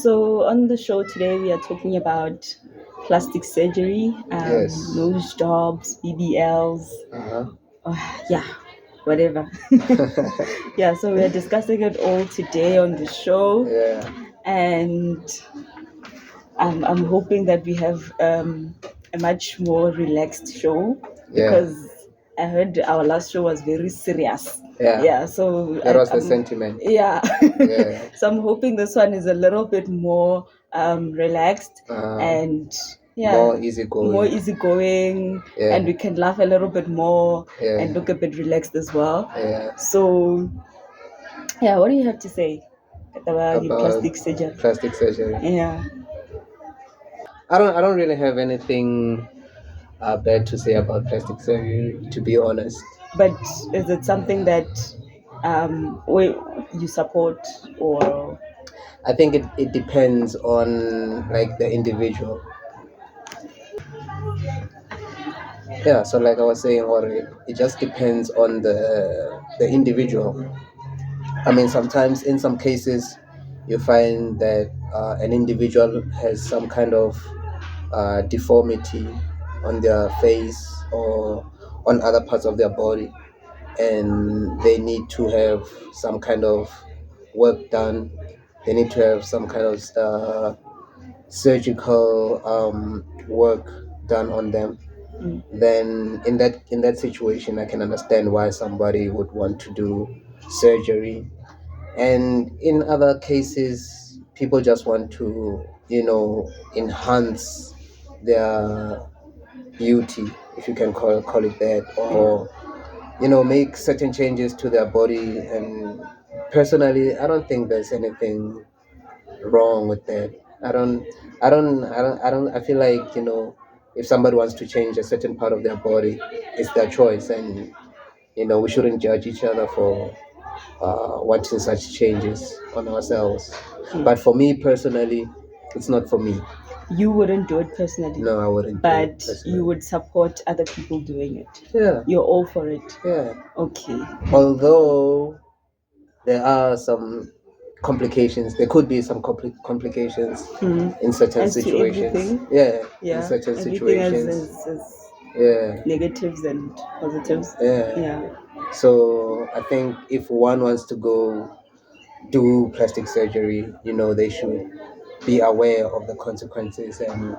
So on the show today, we are talking about plastic surgery, Yes. nose jobs, BBLs, Uh-huh. yeah, whatever. Yeah, so we're discussing it all today on the show, Yeah. and I'm hoping that we have a much more relaxed show Yeah. because I heard our last show was very serious. Yeah. Yeah, so That was the sentiment. yeah. Yeah. So I'm hoping this one is a little bit more relaxed Uh, and yeah, more more easygoing. easygoing, and Yeah. we can laugh a little bit more and Yeah. look a bit relaxed as well. Yeah. So yeah, what do you have to say about the About plastic surgery? plastic surgery. Yeah. I don't really have anything bad to say about plastic surgery, to be honest. But is it something that we, you support or I think it depends on like the individual. Yeah, so like I was saying already, it just depends on the individual. I mean, sometimes in some cases, you find that an individual has some kind of deformity on their face or on other parts of their body, and they need to have some kind of work done. They need to have some kind of surgical work done on them. mm, Then in that situation, I can understand why somebody would want to do surgery. And in other cases, people just want to enhance their beauty, if you can call it that, or make certain changes to their body. And personally, I don't think there's anything wrong with that. I feel like, if somebody wants to change a certain part of their body, it's their choice. And we shouldn't judge each other for wanting such changes on ourselves. mm. But for me personally, it's not for me. You wouldn't do it personally, No, I wouldn't do it but personally. you would support other people doing it. Yeah, You're all for it. yeah. Okay. Although there are some complications, there could be some complications Hmm. in certain As to situations. everything, Yeah, in yeah, certain everything has, situations. has Yeah, negatives and positives. yeah. Yeah. So I think if one wants to go do plastic surgery, they should be aware of the consequences and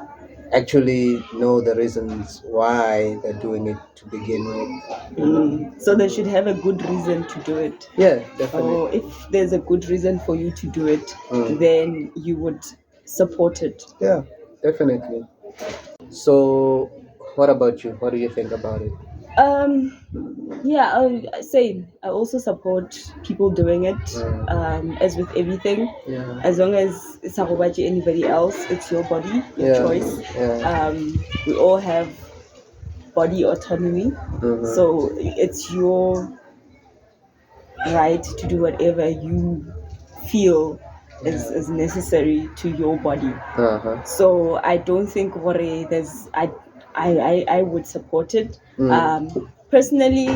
actually know the reasons why they're doing it to begin with. So they should have a good reason to do it. Yeah, Or definitely. if there's a good reason for you to do it, Mm. then you would support it. Yeah, definitely. So, what about you? What do you think about it? Um, yeah, same. I also support people doing it. As with everything, Yeah, as long as it's not about anybody else, it's your body, your yeah, choice. yeah. We all have body autonomy, Mm-hmm. so it's your right to do whatever you feel is necessary to your body. Uh-huh. So I don't think worry there's I would support it. Personally,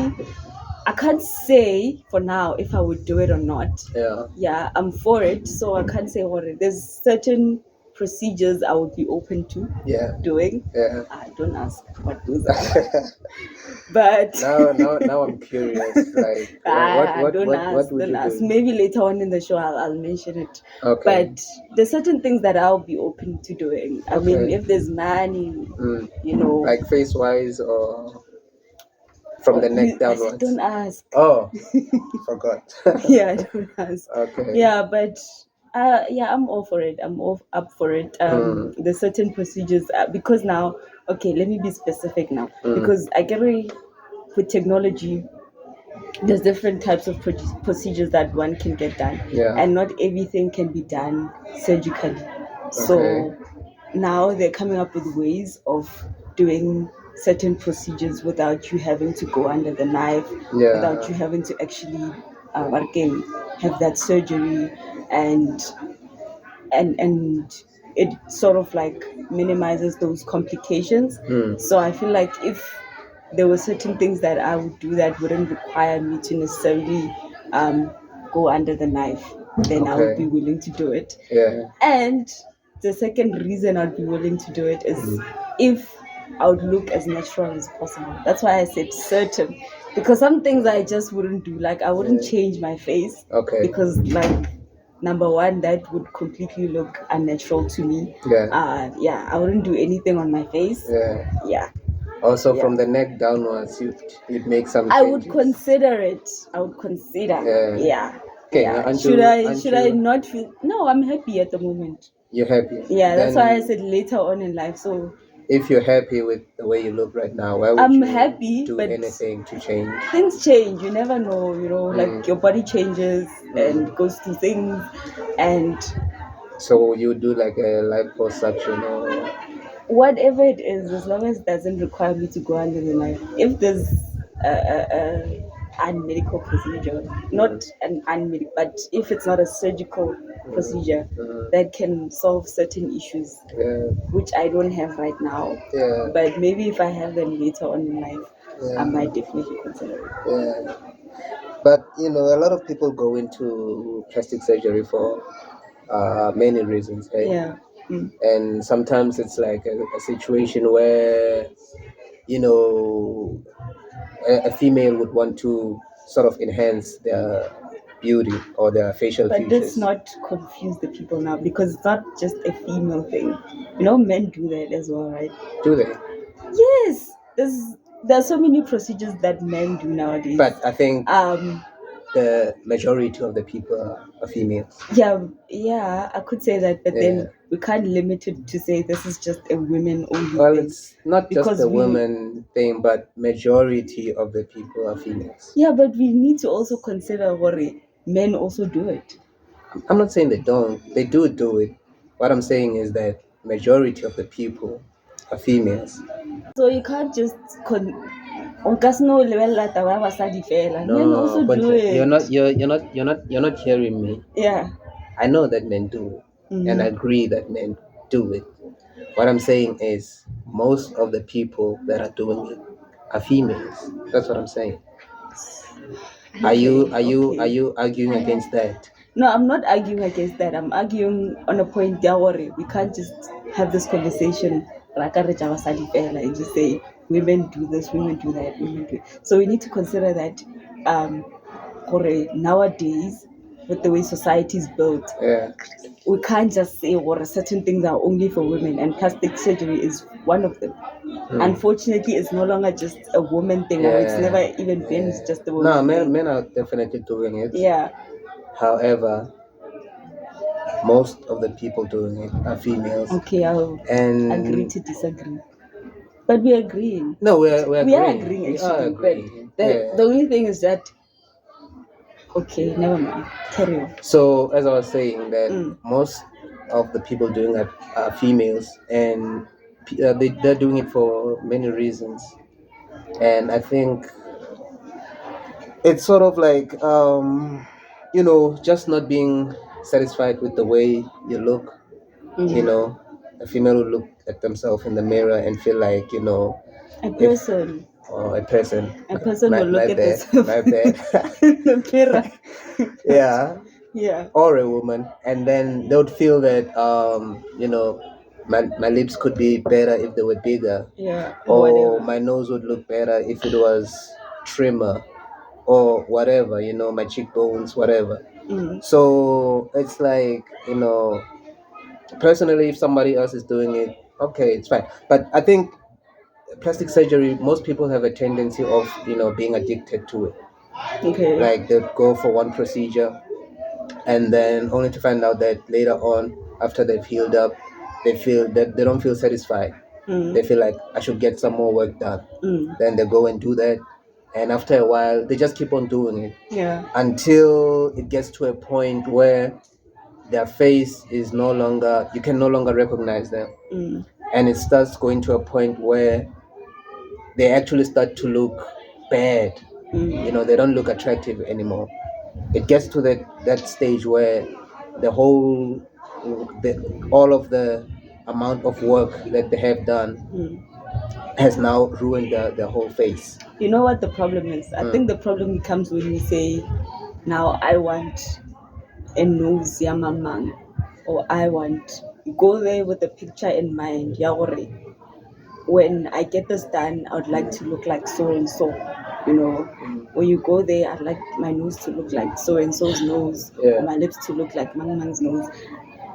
I can't say for now if I would do it or not. Yeah. Yeah, I'm for it, so I can't say what it. There's certain procedures I would be open to Yeah. doing. Yeah. I don't ask what those are, but now I'm curious. Like, what would don't you ask. do? Maybe later on in the show I'll mention it. Okay. But there's certain things that I'll be open to doing. I mean, Okay. if there's money, Mm. you know, Like face wise or from the neck I said downwards? don't ask. Oh, forgot. Yeah, don't ask. Okay. Yeah, but yeah, I'm all for it. I'm all up for it. There's certain procedures because now, okay, let me be specific now because I get with technology. There's different types of procedures that one can get done, Yeah. and not everything can be done surgically. So now they're coming up with ways of doing certain procedures without you having to go under the knife, Yeah. without you having to actually again have that surgery, and it sort of like minimizes those complications. So I feel like if there were certain things that I would do that wouldn't require me to necessarily go under the knife, then I would Okay. be willing to do it. Yeah. And the second reason I'd be willing to do it is if I would look as natural as possible. That's why I said certain, because some things I just wouldn't do. Like I wouldn't change my face Okay. because, like, number one, that would completely look unnatural to me. Yeah. Yeah, I wouldn't do anything on my face. Yeah. Yeah, Also, Yeah. from the neck downwards, you'd make some I would changes. consider it. I would consider. Yeah. Yeah. Okay, Yeah. aren't Should you- I? aren't Should I you- not feel? No, I'm happy at the moment. You're happy. Yeah, that's why I Then said later on in life. So if you're happy with the way you look right now, why would I'm you happy, do but anything to change? things change. You never know. Like your body changes and goes through things, and So you would do like a liposuction or whatever it is, as long as it doesn't require me to go under the knife. If there's a unmedical procedure, not an unmedical, but if it's not a surgical procedure that can solve certain issues, yeah, which I don't have right now, yeah, but maybe if I have them later on in life, Yeah. I might definitely consider it. yeah. But a lot of people go into plastic surgery for many reasons, right? Yeah. Mm. And sometimes it's like a situation where you know a female would want to sort of enhance their beauty or their facial But features. let's not confuse the people now, because it's not just a female thing. Men do that as well, right? Do they? Yes, there are so many procedures that men do nowadays. But I think um, the majority of the people are females. yeah, I could say that, but Yeah. then we can't limit it to say this is just a women only Well, thing. it's not just Because the we- women thing, but majority of the people are females. Yeah, but we need to also consider what men also do it. I'm not saying they don't. They do it. What I'm saying is that majority of the people are females. So you can't just o ka se no lebelela taba ya basadi fela. Men also but do it. you're not hearing me. Yeah. I know that men do it, and I agree that men do it. What I'm saying is most of the people that are doing it are females. That's what I'm saying. Are you arguing against that? No, I'm not arguing against that. I'm arguing on a point. Don't worry, we can't just have this conversation and just say women do this, women do that, women do. So we need to consider that nowadays, with the way society is built, Yeah. we can't just say certain things are only for women, and plastic surgery is one of them. Unfortunately, it's no longer just a woman thing, or it's never even been just a woman No, thing. men are definitely doing it. Yeah. However, most of the people doing it are females. Okay, I'll And agree to disagree. But we're agreeing. No, we're agreeing. We are agreeing, We actually. are agreeing. But Yeah. the only thing is that. Okay, never mind. Carry on. So, as I was saying, that most of the people doing it are females, and they're doing it for many reasons. And I think it's sort of like, just not being satisfied with the way you look. A female will look at themselves in the mirror and feel like, A person. or a person. A person My- will look my at bad, themselves my bad. in the mirror. Yeah. Yeah. Or a woman, and then they would feel that my lips could be better if they were bigger, Yeah. or Whatever. my nose would look better if it was trimmer, or whatever, my cheekbones, whatever. So it's like, personally, if somebody else is doing it, okay, it's fine. But I think plastic surgery, most people have a tendency of being addicted to it. Okay. Like they go for one procedure, and then only to find out that later on, after they've healed up, they feel that they don't feel satisfied. They feel like I should get some more work done. Then they go and do that, and after a while, they just keep on doing it Yeah. until it gets to a point where their face is no longer, you can no longer recognize them, and it starts going to a point where they actually start to look bad. They don't look attractive anymore. It gets to that stage where all of the amount of work that they have done has now ruined their whole face. You know what the problem is? I think the problem comes when we say, now I want a nose ya mamang, or I want, go there with the picture in mind. Ya gore, when I get this done, I would like to look like so and so. You know, when you go there, I'd like my nose to look like so and so's nose, Yeah. or my lips to look like Mang Mang's nose,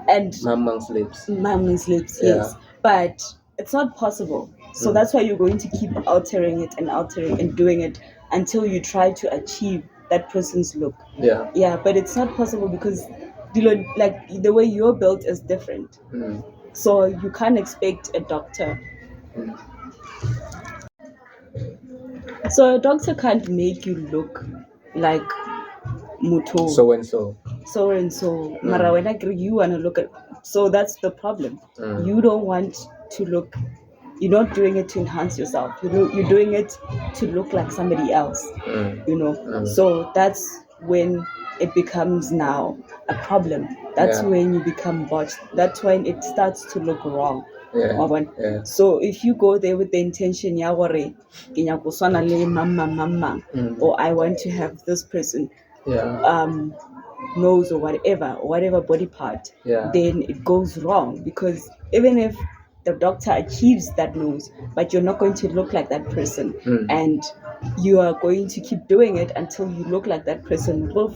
and Mamang's lips. Mang's lips. Yeah. Yes, but it's not possible. So that's why you're going to keep altering it and doing it until you try to achieve that person's look. Yeah. Yeah, but it's not possible because like the way you're built is different. So you can't expect a doctor. So a doctor can't make you look like Muto. So and so. So and so. Mara when I agree, you wanna look at. So that's the problem. You don't want to look. You're not doing it to enhance yourself. You're doing it to look like somebody else. You know. So that's when it becomes now a problem. That's Yeah. when you become botched. That's when it starts to look wrong. Yeah. Wabona? Yeah. So if you go there with the intention ya gore ke nyaka go swana le mama, or I want to have this person Yeah. nose or whatever body part, Yeah. then it goes wrong, because even if the doctor achieves that nose, but you're not going to look like that person, and you are going to keep doing it until you look like that person. You're going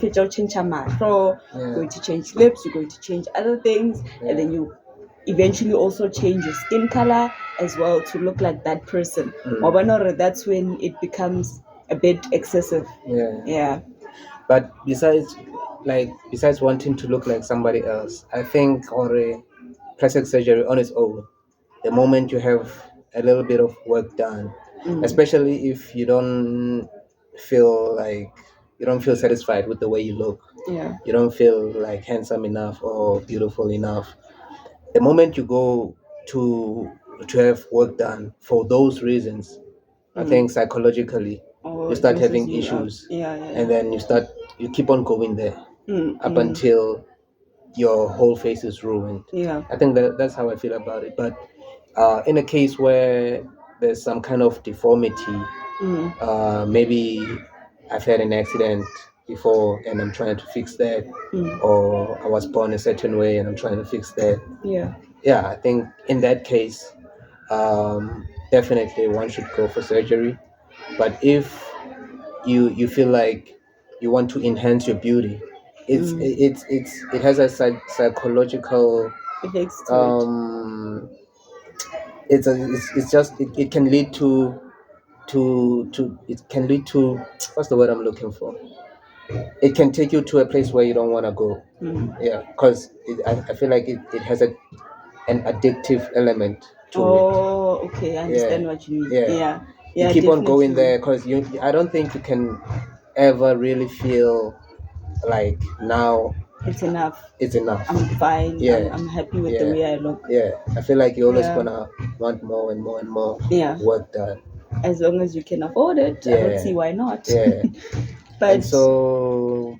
to change lips, you're going to change other things, and then you eventually also change your skin color as well to look like that person. That's when it becomes a bit excessive. Yeah. But besides wanting to look like somebody else, I think or plastic surgery on its own, the moment you have a little bit of work done, especially if you don't feel satisfied with the way you look, Yeah. you don't feel like handsome enough or beautiful enough, the moment you go to have work done for those reasons, I think psychologically Or you start messes having you up. issues, Yeah. and then you keep on going there up until your whole face is ruined. Yeah. I think that's how I feel about it. But in a case where there's some kind of deformity, maybe I've had an accident before and I'm trying to fix that, or I was born a certain way and I'm trying to fix that. Yeah. I think in that case, definitely one should go for surgery. But if you feel like you want to enhance your beauty, it has a psychological Effects to it can lead to it can lead to, what's the word I'm looking for, it can take you to a place where you don't want to go. Because I feel like it has an addictive element to it. Okay, I understand what you mean. Yeah. Yeah, You keep on going definitely. there because I don't think you can ever really feel like now It's enough. it's enough. I'm fine. Yeah. I'm happy with the way I look. I feel like you're always Yeah. gonna want more and more and more Yeah. work done. As long as you can afford it, I don't see why not. Yeah. But And so,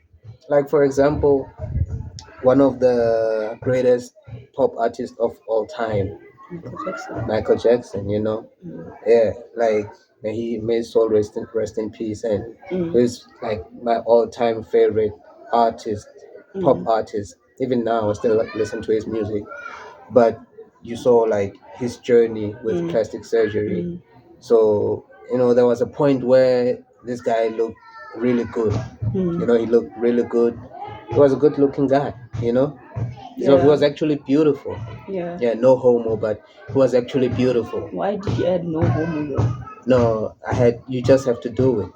like for example, one of the greatest pop artists of all time, Michael Jackson, like may his soul rest in peace, and he's like my all-time favorite artist, pop artist. Even now, I still listen to his music. But you saw like his journey with plastic surgery. So there was a point where this guy looked really good. He looked really good. He was a good-looking guy. So he was actually beautiful. Yeah. No homo, but he was actually beautiful. Why did you add no homo though? No, you just have to do it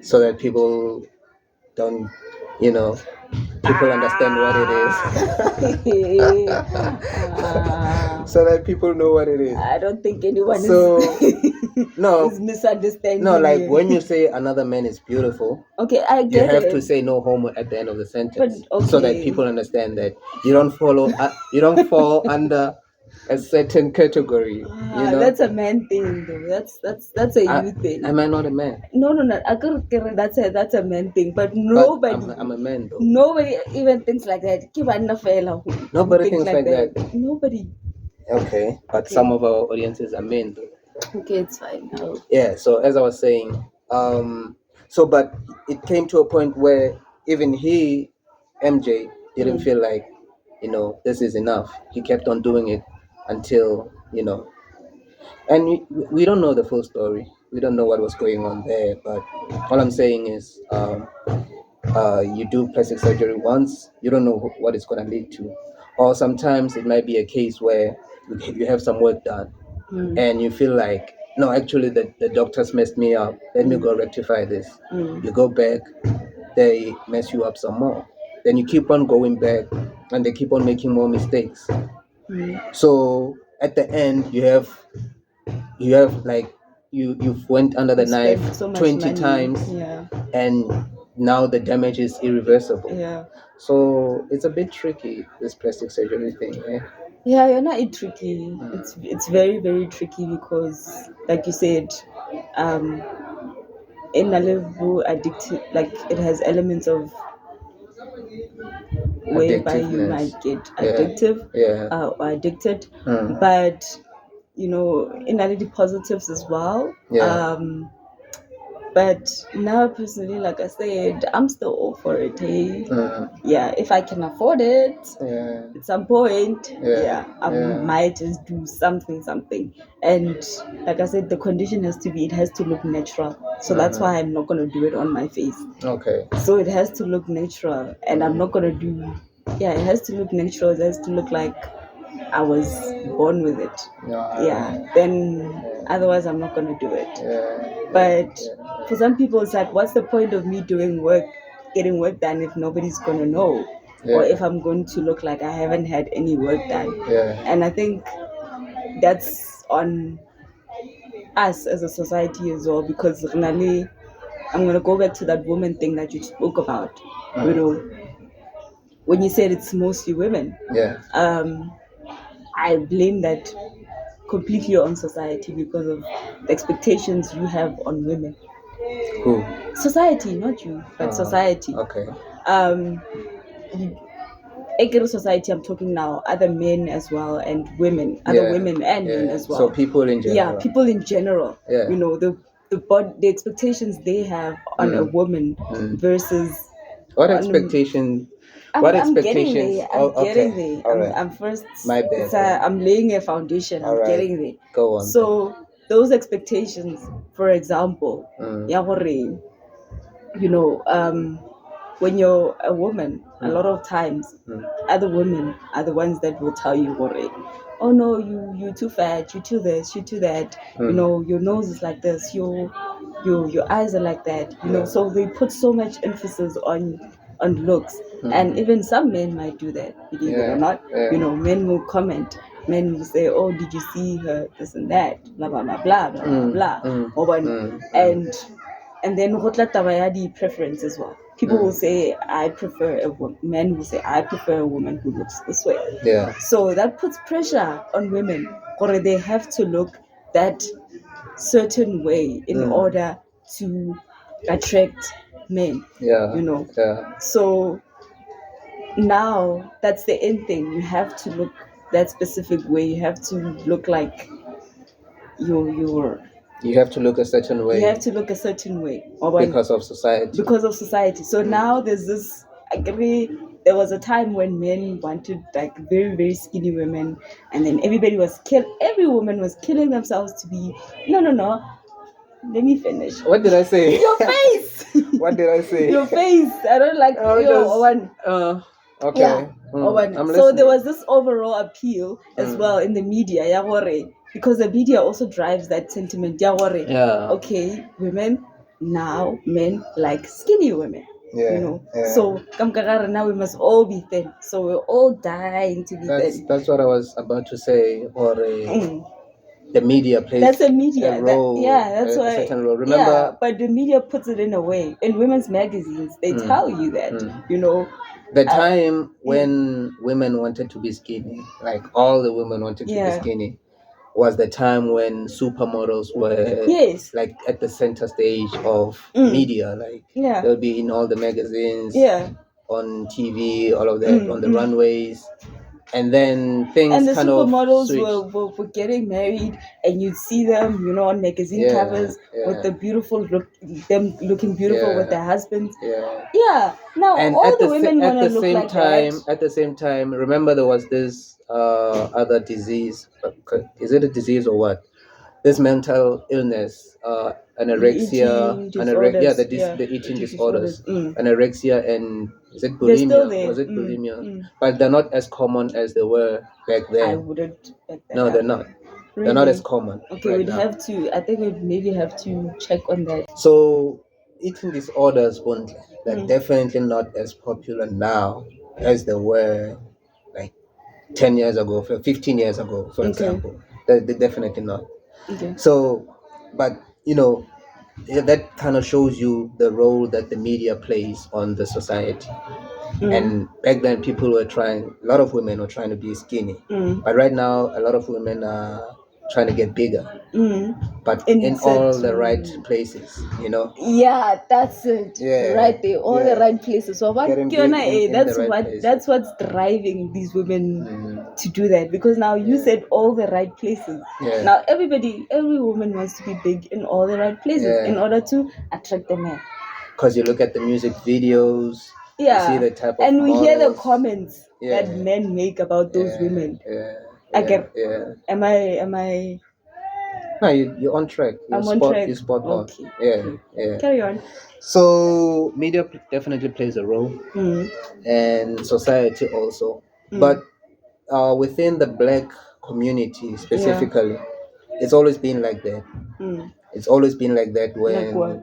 so that people don't, people understand what it is. So that people know what it is. I don't think anyone is misunderstanding. No, like when you say another man is beautiful, okay, I you get have it. to say no homo at the end of the sentence, But, so that okay. people understand that you don't fall under a certain category. That's a man thing though. That's a you thing. Am I not a man? No. I could that's a man thing, but nobody. But I'm a man though. Nobody even thinks like that. Nobody thinks like that. Nobody. Okay, but some of our audiences are men though. Okay, it's fine. Yeah. So as I was saying, but it came to a point where even he MJ didn't feel like, this is enough. He kept on doing it until, and we don't know the full story. We don't know what was going on there. But all I'm saying is, you do plastic surgery once, you don't know what it's going to lead to. Or sometimes it might be a case where you have some work done and you feel like, no, actually, the doctors messed me up. Let me go rectify this. You go back, they mess you up some more. Then you keep on going back and they keep on making more mistakes. So at the end, you have like, you've went under the Spent knife so much 20 money. times, Yeah. and now the damage is irreversible. Yeah. So it's a bit tricky, this plastic surgery thing. Yeah, you're not it tricky. It's very, very tricky because, like you said, in Nalevu addictive, like it has elements of whereby you Addictiveness. might get Yeah. addictive Yeah. or addicted, but in reality positives as well. Yeah. But now personally, like I said, I'm still all for it. Hey, yeah, if I can afford it Yeah. at some point, Yeah. I might just do something. And like I said, the condition has to look natural. So that's why I'm not gonna do it on my face. Okay. So it has to look natural, and I'm not gonna do. Yeah, it has to look natural. It has to look like I was born with it. Yeah. Then otherwise, I'm not gonna do it. Yeah. But for some people, it's like, what's the point of me getting work done if nobody's gonna know, or if I'm going to look like I haven't had any work done? Yeah. And I think that's on us as a society as well, because really, I'm gonna go back to that woman thing that you spoke about. When you said it's mostly women, I blame that completely on society because of the expectations you have on women. Who? Society, not you, but society. Okay. Agro society, I'm talking now, other men as well, and women, other women and men as well. So people in general. Yeah, people in general. Yeah. The expectations they have on a woman versus what expectation? I'm getting there. Getting there. All right. I'm first. My bad. I'm laying a foundation. I'm getting there. Go on. So those expectations, for example, when you're a woman, a lot of times, other women are the ones that will tell you, oh no, you too fat, you too this, you too that. Your nose is like this, your eyes are like that. So they put so much emphasis on looks, and even some men might do that, believe it or not. Men will comment. Men will say, oh, did you see her, this and that, blah blah blah blah blah blah. And then the preference as well. People will say, I prefer a woman. Men will say, I prefer a woman who looks this way. Yeah. So that puts pressure on women, or they have to look that certain way in order to attract men. Yeah. Yeah. So now that's the end thing. You have to look that specific way. You have to look like you have to look a certain way. You have to look a certain way. Because of society. Because of society. So now there's this, there was a time when men wanted like very, very skinny women, and then every woman was killing themselves to be, no. Let me finish. What did I say? Your face! What did I say? Your face. I don't like okay. Yeah. So there was this overall appeal as well in the media, because the media also drives that sentiment. Yeah. Okay, women, now men like skinny women. Yeah. So now we must all be thin. So we're all dying to be thin. That's what I was about to say. Or the media plays that's a media a role. That's why. A certain role. Remember? Yeah, but the media puts it in a way. In women's magazines, they tell you that, the time when women wanted to be skinny, like all the women wanted to be skinny, was the time when supermodels were like at the center stage of media. Like they'll be in all the magazines, on TV, all of that, on the runways. and then And things the kind of supermodels switched. were getting married, and you'd see them, on magazine Yeah, covers with yeah, the beautiful them looking beautiful with yeah, their husbands. yeah. Yeah. Now And all the women want to look like that. at the same time, remember there was this other disease. Is it a disease or what? This mental illness, The anorexia, eating disorders. Yeah. the eating Eating disorders, disorders. Mm. anorexia, and is it They're still bulimia? there. Was it Mm. bulimia? Mm. But they're not as common as they were back I then. wouldn't back that No, they're up. not. They're not as Really? common Okay, right we'd now. have to. I think we'd maybe have to check on that. So eating disorders, Bundle, they're Mm. definitely not as popular now as they were like 10 years ago, 15 years ago, for Okay. example. They're definitely not. Okay. So, but that kind of shows you the role that the media plays on the society. Mm. And back then, a lot of women were trying to be skinny. Mm. But right now, a lot of women are trying to get bigger, Mm. but In in all the right certain- places, Yeah, that's it. Yeah, Right there, all yeah. the right places. So what Getting big in that's the right what places. that's what's driving these women Mhm. to do that. Because now you Yeah. said all the right places. Yeah. Now every woman wants to be big in all the right places Yeah. in order to attract the man. Because you look at the music videos, Yeah. you see the type of And we hear the models. comments Yeah. that men make about those women. Yeah. I get- Yeah. Am I No, you're on track. I'm on track. You're spot on. Okay. Yeah. Okay. Yeah. Carry on. So media definitely plays a role, Mm. and society also. Mm. But within the black community specifically, it's always been like that. Mm. It's always been like that Like what?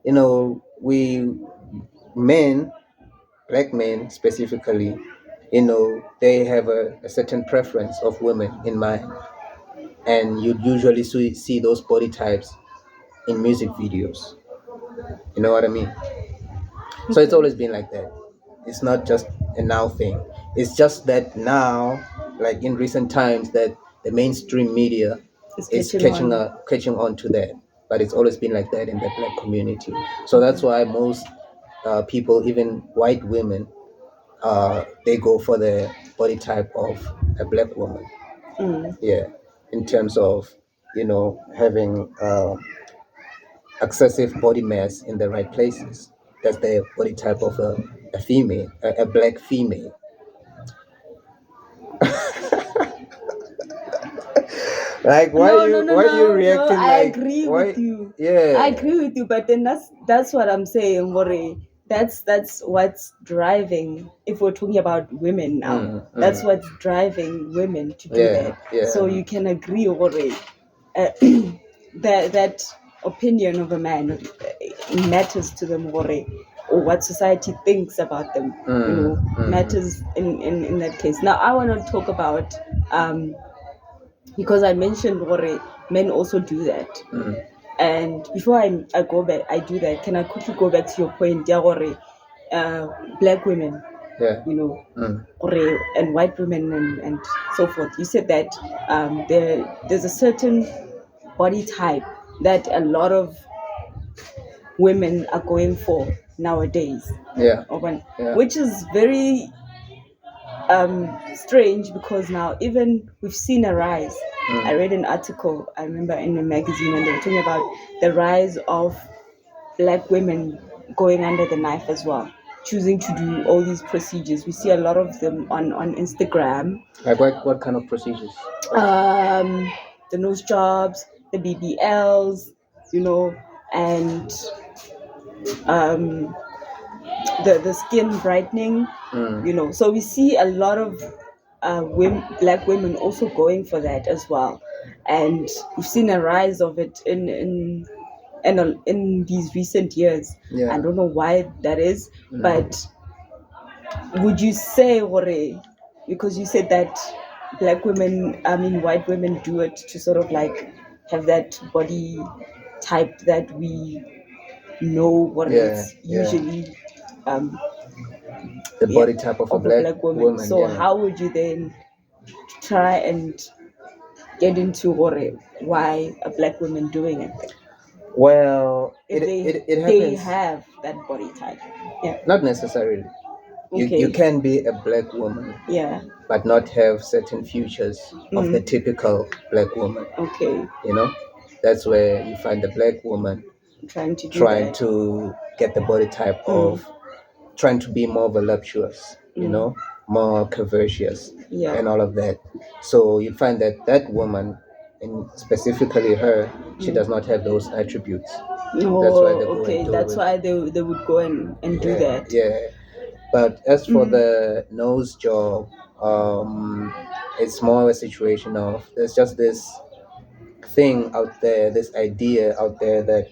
when we men, black men specifically, they have a certain preference of women in mind, and you usually see those body types in music videos. You know what I mean? So it's always been like that. It's not just a now thing. It's just that now, like in recent times, that the mainstream media is catching on to that. But it's always been like that in the black community. So that's why most people, even white women, they go for the body type of a black woman. Mm. Yeah, in terms of having excessive body mass in the right places. That's the body type of a female, a black female. Like why are you reacting I like agree why- with you. Yeah. I agree with you, but then that's what I'm saying, More. That's what's driving. If we're talking about women now, that's what's driving women to do Yeah, that. yeah. So you can agree, More, that opinion of a man matters to them, More, or what society thinks about them, matters in that case. Now I want to talk about because I mentioned More, men also do that. And before I go back, I do that. Can I quickly go back to your point, Gore, black women, Yeah. Gore, and white women and so forth. You said that there's a certain body type that a lot of women are going for nowadays. Yeah. Yeah. Which is very strange because now even we've seen a rise. I read an article, I remember, in a magazine, and they were talking about the rise of black women going under the knife as well, choosing to do all these procedures. We see a lot of them on Instagram. Like what kind of procedures? The nose jobs, the BBLs, and the skin brightening. So we see a lot of black women also going for that as well, and we've seen a rise of it in these recent years. Yeah. I don't know why that is, but would you say, Gore, because you said that white women do it to sort of like have that body type that we know what it's usually The body type of a black woman. So how would you then try and get into why a black woman doing it? Well, If it they happens. have that body type. Yeah. Not necessarily. You Okay. can be a black woman Yeah. but not have certain features of the typical black woman. Okay. You know, that's where you find the black woman Trying to do trying that. to get the body type of trying to be more voluptuous, more curvaceous, Yeah. and all of that. So you find that that woman, and specifically her, she does not have those attributes. That's why they Oh, go and okay. do That's it. why they would go and do Yeah, that. yeah. But as for the nose job, it's more of a situation of there's just this thing out there, this idea out there that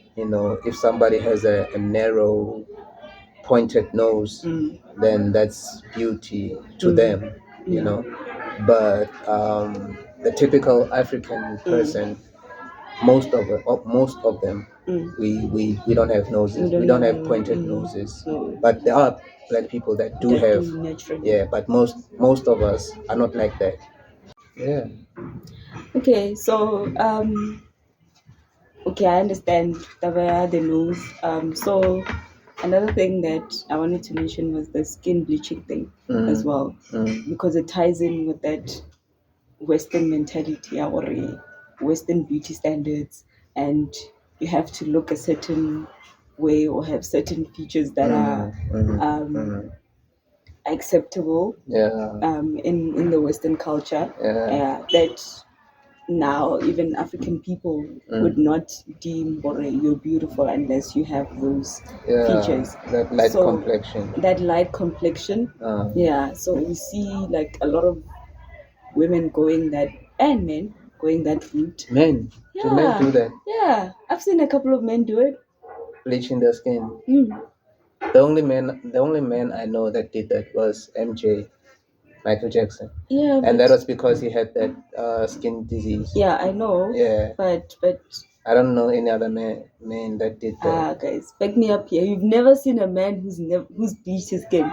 if somebody has a narrow, pointed nose, then that's beauty to them, you know. But the typical African person, most of them, we don't have We noses. We don't don't have have no, pointed noses. no, But there are black people that do that have, do naturally. yeah. But most of us are not like that. Yeah. Okay, so okay, I understand the nose. So another thing that I wanted to mention was the skin bleaching thing as well, because it ties in with that Western mentality or Western beauty standards, and you have to look a certain way or have certain features that are acceptable Yeah. in the Western culture. Yeah. That now even African people would not deem or you're beautiful unless you have those Yeah. features. That light So complexion. that light complexion, yeah. So we see like a lot of women going that and men going that route. Men. Do men do that? Yeah. I've seen a couple of men do it. Bleaching their skin. Mm. The only man I know that did that was MJ, Michael Jackson, Yeah, and that but was because he had that skin disease. yeah, I know. Yeah. But I don't know any other man that did that. guys, back me up here. You've never seen a man who's bleached his skin.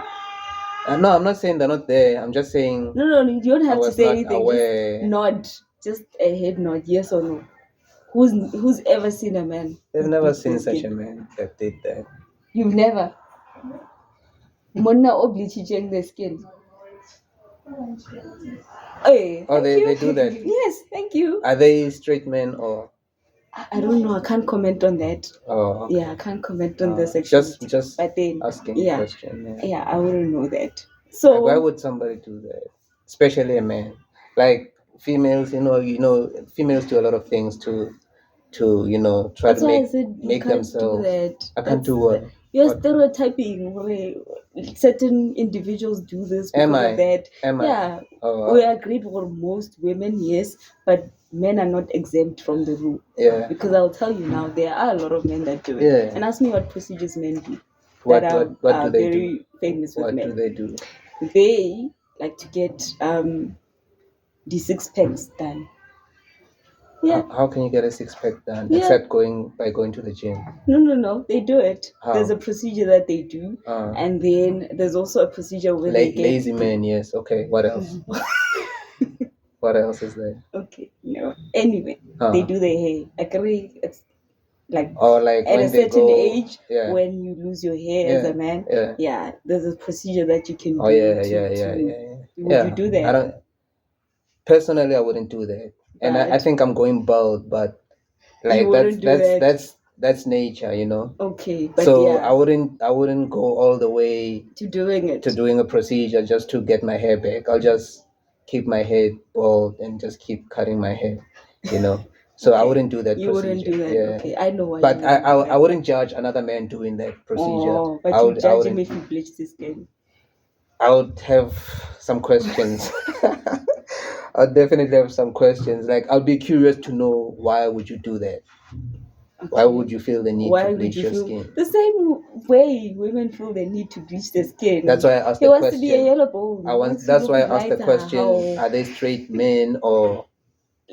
No, I'm not saying they're not there. I'm just saying No, you don't I have to was say not anything. aware. Just nod. Just a head nod, yes or no. Who's ever seen a man? They've who's never bleached seen his such a skin? man that did that. You've never. Monna o bleaching the skin. Hey, Oh, thank you. they do that. Yes, thank you. Are they straight men or? I don't know. I can't comment on that. Oh, okay. Yeah, I can't comment on the sexuality. Just but then, asking yeah, a question. Yeah. yeah, I wouldn't know that. Like, So why would somebody do that? Especially a man. Like females, females do a lot of things to try that's to why I make said you make can't themselves. do that. I can't That's do what? You're What? stereotyping. Where certain individuals do this Am because I? of that. Am I? Yeah, Oh, we agree for most women, yes, but men are not exempt from the rule. yeah. Because I'll tell you now, there are a lot of men that do it. Yeah. And ask me what procedures men do What that what do they very do? famous with What men. do they do? They like to get the 6 packs done. Yeah. How can you get a six pack done Yeah. except going to the gym? No. They do it. How? There's a procedure that they do, and then there's also a procedure where they get lazy man. Yes. Okay. What else? What else is there? Okay, no. Anyway, they do their hair. I agree. It's like or like at when a they certain go, age, yeah. when you lose your hair as a man, Yeah. there's a procedure that you can do. Oh yeah. Would you do that? I don't. Personally, I wouldn't do that, and I But- think I'm going bald, but You like wouldn't do that. that's nature, you know. Okay, but So yeah, I wouldn't go all the way to doing it. to doing a procedure just to get my hair back. I'll just keep my head bald and just keep cutting my hair, you know. So I Okay. wouldn't do that You procedure. wouldn't do that. Yeah. Okay, I know why. But you wouldn't do I that. wouldn't judge another man doing that procedure. Oh, but I you would, I judge him wouldn't. if he bleached his skin. I would have some questions. I'll definitely have some questions. Like I'll be curious to know why would you do that? Why would you feel the need Why to would bleach you your feel skin? the same way women feel the need to bleach their skin? That's why I asked He the wants to be a question. yellow bone. He wants to That's look why I asked the lighter, question: how- Are they straight men or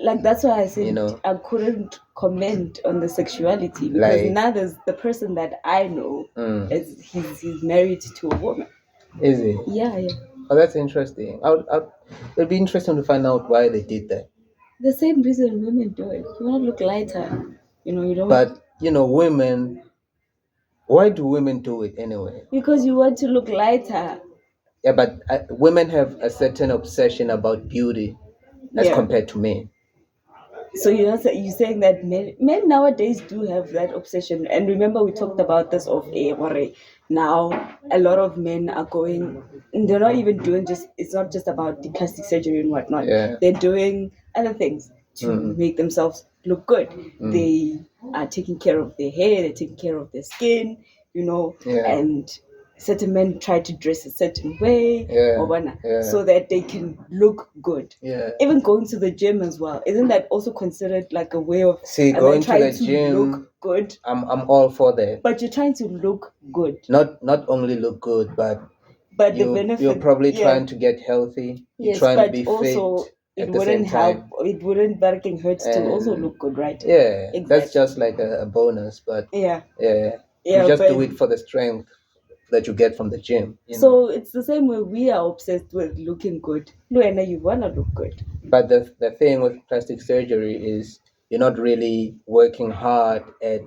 like that's why I said You know. I couldn't comment on the sexuality because Like- now there's the person that I know is he's married to a woman. is it? Yeah. Oh, that's interesting. It'll be interesting to find out why they did that. The same reason women do it. You want to look lighter. You don't But women. Why do women do it anyway? because you want to look lighter. Yeah, but women have a certain obsession about beauty as Yeah. compared to men. So you're saying that men nowadays do have that obsession. And remember, we talked about this off air. Where now a lot of men are going. They're not even doing just. It's not just about the plastic surgery and whatnot. Yeah. They're doing other things to make themselves look good. They are taking care of their hair. They're taking care of their skin. Yeah. And certain men try to dress a certain way Yeah, or whatnot, yeah. so that they can look good. Yeah. Even going to the gym as well, isn't that also considered like a way of See, and going then to the trying gym, look good? I'm all for that. But you're trying to look good. Not only look good, but But the you're benefit, probably yeah. trying to get healthy. You're Yes, trying to but be also fit it at the same wouldn't help. time. It wouldn't barking hurt to also And- look good, right? Yeah, Exactly. that's just like a bonus, but Yeah, yeah, yeah. you just but do it for the strength that you get from the gym. so it's the same way we are obsessed with looking good. Luena, you wanna look good. But the thing with plastic surgery is you're not really working hard at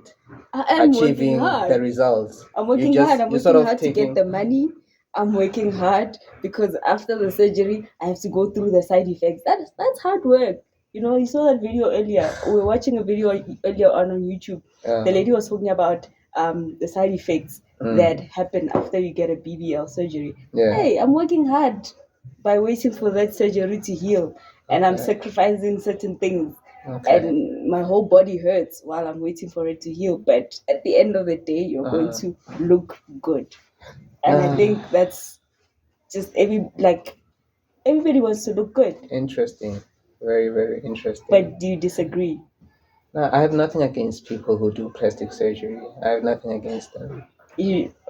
I am achieving working hard. the results. I'm working You just, hard. I'm you're working sort of hard to taking, get the money. I'm working hard because after the surgery, I have to go through the side effects. That's hard work. You saw that video earlier. We were watching a video earlier on YouTube. The lady was talking about the side effects that happen after you get a BBL surgery. Yeah. Hey, I'm working hard by waiting for that surgery to heal, and I'm Okay. sacrificing certain things. Okay. And my whole body hurts while I'm waiting for it to heal. But at the end of the day, you're going to look good. And I think that's just everybody wants to look good. Interesting. Very, very interesting. But do you disagree? No, I have nothing against people who do plastic surgery. I have nothing against them.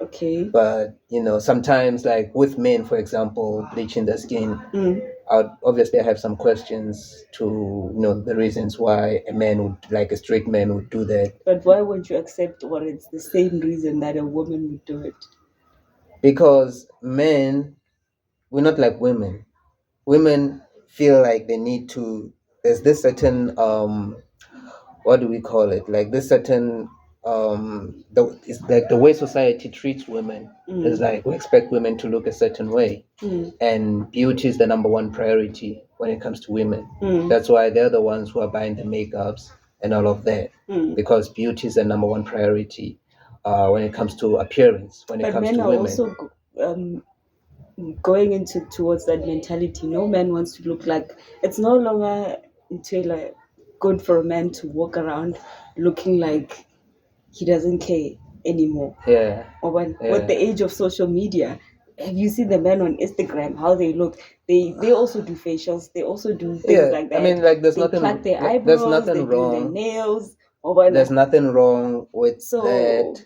Okay. But sometimes, like with men, for example, bleaching the skin, Mm. I would obviously have some questions to the reasons why a man would, like a straight man, would do that. But why won't you accept what it's the same reason that a woman would do it? Because men, we're not like women. Women feel like they need to. There's this certain what do we call it? Like this certain it's like the way society treats women is like we expect women to look a certain way, and beauty is the number one priority when it comes to women. That's why they're the ones who are buying the makeups and all of that, because beauty is the number one priority when it comes to appearance. When it But comes men to are women, also going towards that mentality. No man wants to look like it's no longer like good for a man to walk around looking like he doesn't care anymore. yeah, Or with Yeah. the age of social media, have you seen the men on Instagram how they look? They also do facials. They also do things yeah. like that. I mean, like there's they nothing. pluck their eyebrows. There's nothing they do their wrong. nails. Or whatnot. There's nothing wrong with So, that,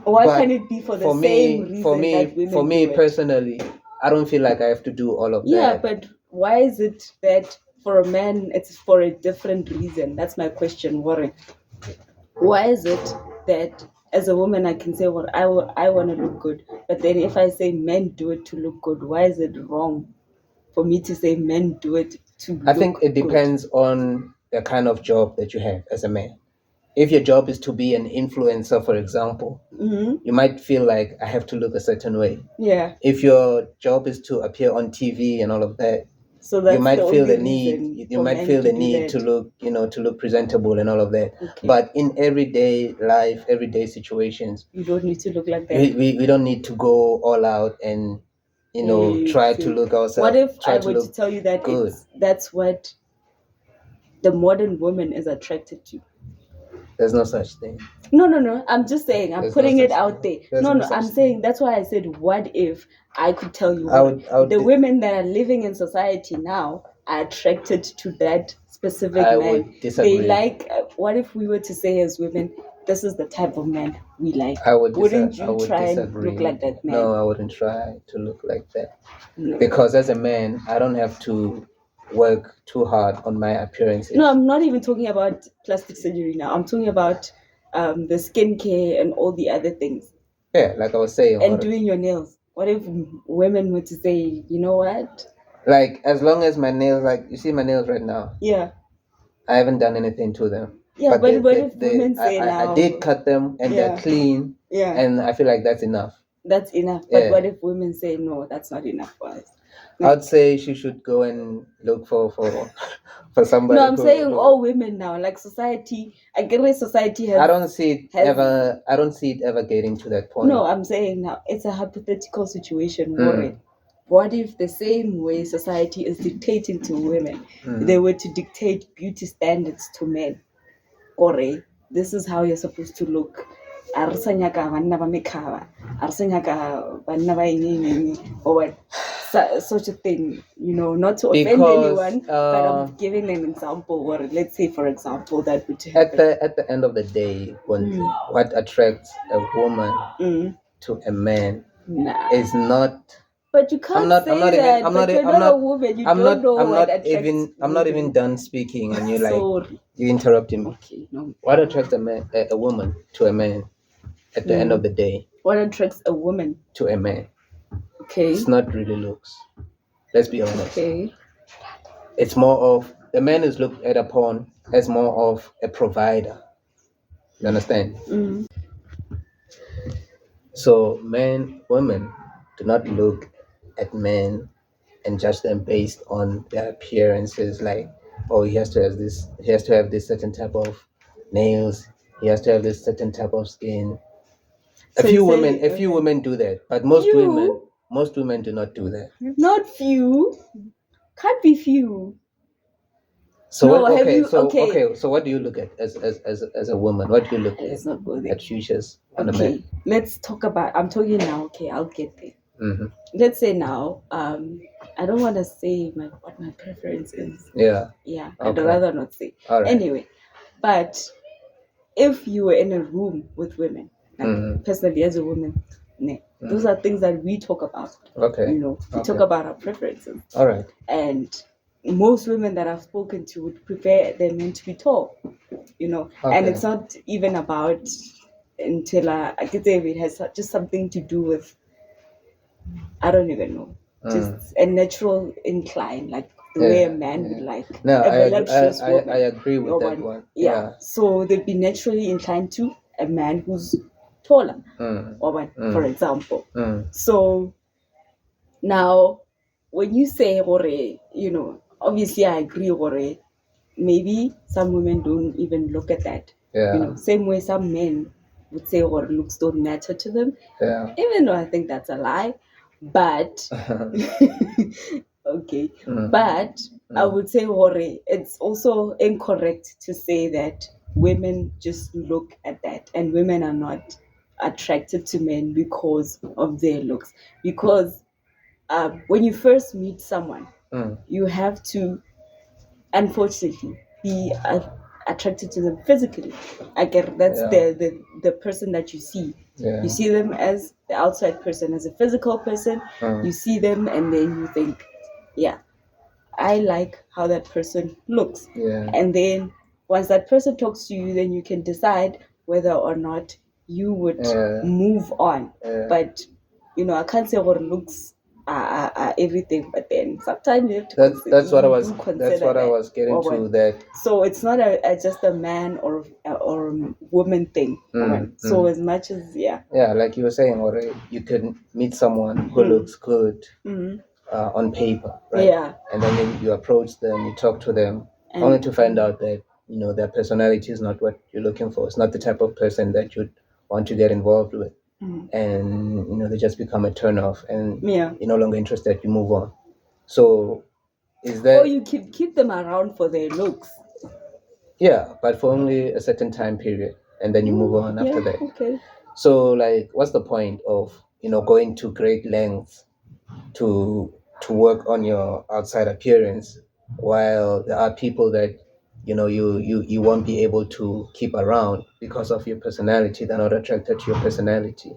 why but can't it be for the for same me, reason for me, that women for me do it? personally, I don't feel like I have to do all of Yeah, that. but why is it that for a man it's for a different reason? That's my question, Warren. Why is it that as a woman I can say what I want to look good, but then if I say men do it to look good, why is it wrong for me to say men do it to I look think it good? depends on the kind of job that you have as a man. If your job is to be an influencer, for example, you might feel like I have to look a certain way. Yeah. If your job is to appear on TV and all of that, So that's you might the feel only the need. reason You for might men feel to the do need that. to look, to look presentable and all of that. Okay. But in everyday life, everyday situations, You don't need to look like that. we don't need to go all out and try to Okay. look ourselves. What if try I to were to look tell you that good. that's what the modern woman is attracted to? There's no such thing. No. I'm just saying. I'm There's putting no it such out thing. there. There's No. no such I'm thing. saying that's why I said, what if I could tell you I what would the di- women that are living in society now are attracted to that specific I man. would disagree. They like. What if we were to say as women, this is the type of man we like? I would Wouldn't I you would try disagree. and look like that man? No, I wouldn't try to look like that. No. Because as a man, I don't have to work too hard on my appearances. No, I'm not even talking about plastic surgery now. I'm talking about the skincare and all the other things. Yeah, like I was saying. And doing your nails. What if women were to say, you know what? Like, as long as my nails, like, you see my nails right now, Yeah. I haven't done anything to them. Yeah, but they- what they- if they- women say now? I did cut them and Yeah. they're clean, Yeah. and I feel like that's enough. That's enough. But Yeah. what if women say no, that's not enough for us? I'd say she should go and look for somebody. No, I'm saying all women now, like society. I get where society has. I don't see it has- ever. I don't see it ever getting to that point. No, I'm saying now it's a hypothetical situation. Mm. Worry. What if the same way society is dictating to women, Mm. they were to dictate beauty standards to men? Gore, this is how you're supposed to look. A re sa nyaka banna ba mekhaba, a re sa nyaka banna ba eng, or what? Such a thing, not to offend Because, anyone, but I'm giving an example. Or let's say, for example, that would happen. at the end of the day, when what attracts a woman to a man is not. But you can't say that. But you're not a woman. You don't know what attracts women. I'm not even done speaking, and you interrupting me. Okay, no. What attracts a woman to a man? At the end of the day, what attracts a woman to a man? Okay. It's not really looks. Let's be honest. Okay. It's more of the man is looked at upon as more of a provider. You understand? Mm. So women do not look at men and judge them based on their appearances. Like, oh, he has to have this certain type of nails. He has to have this certain type of skin. So a few women do that, but most women do not do that. Not few. Can't be few. So No, so what do you look at as a woman? What do you look Let's not go there. at futures on a Okay, man? let's talk about. I'm talking now. Okay, I'll get there. Mm-hmm. Let's say now. I don't want to say what my preference is. Yeah. Yeah, Okay. I'd rather not say. All right. Anyway, but if you were in a room with women, like personally as a woman, those are things that we talk about. Okay. We talk about our preferences. All right. And most women that I've spoken to would prefer their men to be tall, Okay. And it's not even about until I could say it has just something to do with, I don't even know, just a natural incline, like the way a man would like. No, I I agree with that one. Yeah. So they'd be naturally inclined to a man who's taller, for example. So now, when you say obviously I agree maybe some women don't even look at that. Yeah. Same way some men would say looks don't matter to them. Yeah. Even though I think that's a lie. But okay. But I would say it's also incorrect to say that women just look at that and women are not attracted to men because of their looks. Because when you first meet someone, you have to, unfortunately, be attracted to them physically. I get that's the person that you see. Yeah. You see them as the outside person, as a physical person. You see them and then you think, yeah, I like how that person looks. Yeah. And then once that person talks to you, then you can decide whether or not you would move on. But I can't say what looks are everything, but then sometimes you have to that's what I was getting to that. So it's not just a man or a woman thing. So as much as like you were saying, or you can meet someone who looks good on paper, right? Yeah. And then you approach them, you talk to them, only to find out that their personality is not what you're looking for. It's not the type of person that you'd want to get involved with. And they just become a turn off, and you're no longer interested. You move on. So is that? Or you keep them around for their looks. Yeah, but for only a certain time period, and then you move on after that. Okay. So like, what's the point of going to great lengths to work on your outside appearance, while there are people that you won't be able to keep around because of your personality? They're not attracted to your personality.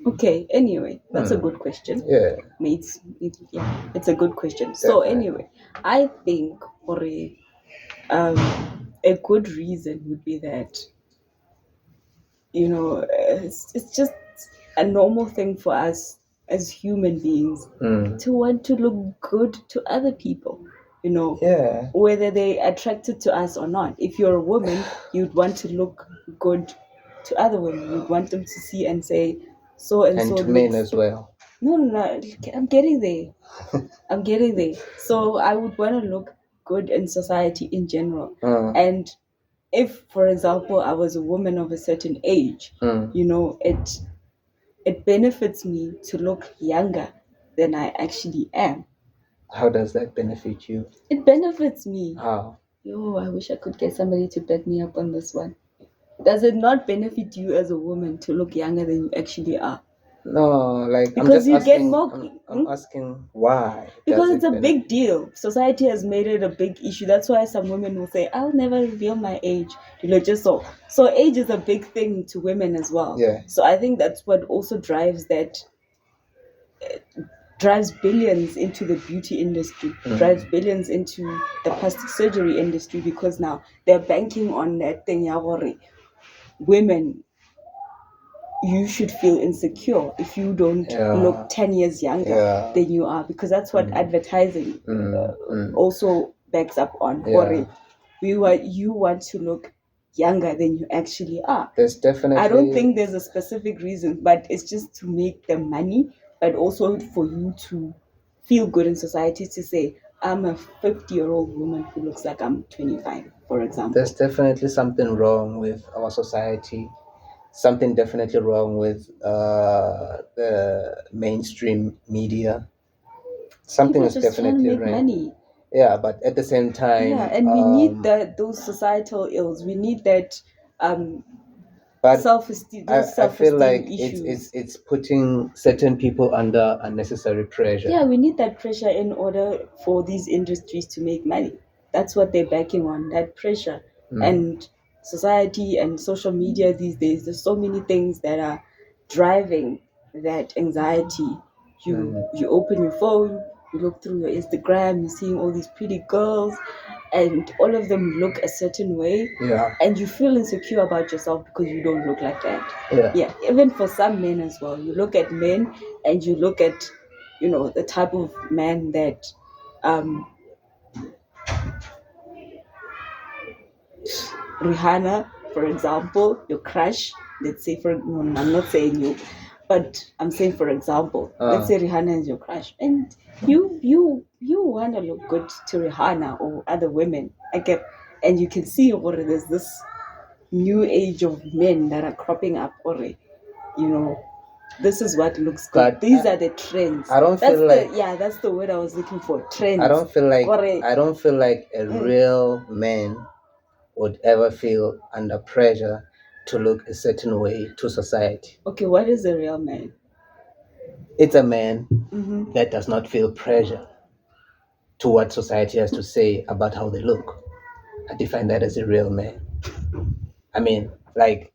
Okay, anyway, that's a good question. Yeah. It's a good question. So anyway, I think for a good reason would be that it's just a normal thing for us as human beings to want to look good to other people. Whether they're attracted to us or not. If you're a woman, you'd want to look good to other women. You'd want them to see and say, so and And so to men looks. as well. No. I'm getting there. I'm getting there. So I would want to look good in society in general. Mm, And if, for example, I was a woman of a certain age, mm. you know, it benefits me to look younger than I actually am. How does that benefit you? It benefits me. How? Yo, I wish I could get somebody to back me up on this one. Does it not benefit you as a woman to look younger than you actually are? No, like I'm Because just you get asking. more. I'm asking why Because does it's it a benefit? big deal. Society has made it a big issue. That's why some women will say, "I'll never reveal my age." You know, just so. So age is a big thing to women as well. Yeah. So I think that's what also drives billions into the beauty industry, drives billions into the plastic surgery industry, because now they're banking on that thing. Women, you should feel insecure if you don't Yeah. look 10 years younger Yeah. than you are, because that's what advertising also backs up on. Yeah. You want to look younger than you actually are. There's definitely. I don't think there's a specific reason, but it's just to make the money, but also for you to feel good in society, to say, I'm a 50-year-old woman who looks like I'm 25, for example. There's definitely something wrong with our society. Something definitely wrong with the mainstream media. Something People is just trying to definitely make wrong. money. Yeah, but at the same time, Yeah, and we need those societal ills. We need that but self-esteem, I, those I feel self-esteem like issues. it's putting certain people under unnecessary pressure. Yeah, we need that pressure in order for these industries to make money. That's what they're backing on, that pressure. And society and social media these days, there's so many things that are driving that anxiety. You open your phone, you look through your Instagram, you're seeing all these pretty girls, and all of them look a certain way. Yeah. And you feel insecure about yourself because you don't look like that. Yeah. Even for some men as well. You look at men and you look at, the type of man that Rihanna, for example, your crush, let's say, no, I'm not saying you, but I'm saying, for example, let's say Rihanna is your crush, and you want to look good to Rihanna or other women, and you can see already there's this new age of men that are cropping up already, this is what looks good. But These are the trends. I don't feel like that's the word I was looking for. Trends. I don't feel like a Mm. real man would ever feel under pressure to look a certain way to society. Okay, what is a real man? It's a man Mm-hmm. that does not feel pressure to what society has to say about how they look. I define that as a real man. I mean, like